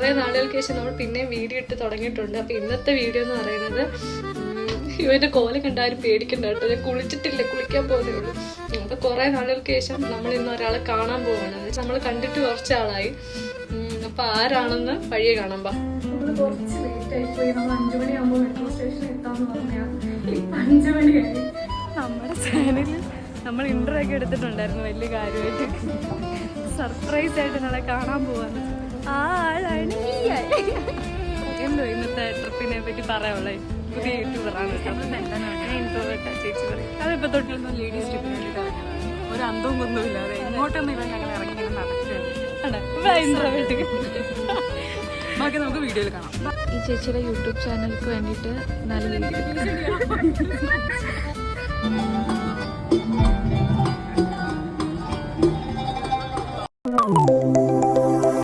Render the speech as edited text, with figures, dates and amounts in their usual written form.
കുറേ നാളുകൾക്ക് ശേഷം നമ്മൾ പിന്നെയും വീഡിയോ ഇട്ട് തുടങ്ങിയിട്ടുണ്ട്. അപ്പോൾ ഇന്നത്തെ വീഡിയോ എന്ന് പറയുന്നത് ഇവൻ്റെ കോല കണ്ടാലും പേടിക്കണ്ട കേട്ടോ. ഞാൻ കുളിച്ചിട്ടില്ല, കുളിക്കാൻ പോകുന്നേ ഉള്ളൂ. അപ്പോൾ കുറേ നാളുകൾക്ക് ശേഷം നമ്മൾ ഇന്ന് ഒരാളെ കാണാൻ പോവുകയാണ്. നമ്മൾ കണ്ടിട്ട് കുറച്ച് ആളായി. അപ്പോൾ ആരാണെന്ന് വഴിയെ കാണാൻ പാ. നമ്മൾ കുറച്ച് ലേറ്റ് ആയിപ്പോയി. നമ്മൾ 5 മണിയാകുമ്പോൾ മെട്രോ സ്റ്റേഷനിൽ എത്താമെന്ന് പറഞ്ഞാൽ 5 മണിയായി. നമ്മുടെ ചാനലിൽ നമ്മൾ ഇൻട്രോ ഒക്കെ എടുത്തിട്ടുണ്ടായിരുന്നു വലിയ കാര്യമായിട്ട്. സർപ്രൈസ് ആയിട്ട് നമ്മളെ കാണാൻ പോവാന്ന്. ആ ആളാണ് എന്തോ ഇന്നത്തെ ട്രിപ്പിനെ പറ്റി പറയാനുള്ളത്. പുതിയ യൂട്യൂബറാണ് ഇൻട്രോവേർട്ടാ ചേച്ചി പറയും. അതിപ്പോൾ തൊട്ടിലൊന്നും ലേഡീസ് ട്രിപ്പിന് വേണ്ടി തുടങ്ങിയതാണ്. ഒരു അന്തവും ഒന്നുമില്ലാതെ എങ്ങോട്ടൊന്നും ഇവൻ ഞങ്ങൾ ഇറങ്ങി നടക്കുകയാണ്. ഇൻട്രോവേർട്ട് ബാക്കി നമുക്ക് വീഡിയോയിൽ കാണാം. ഈ ചേച്ചിയുടെ യൂട്യൂബ് ചാനലിലേക്ക് വേണ്ടിയിട്ട് നല്ല വീഡിയോ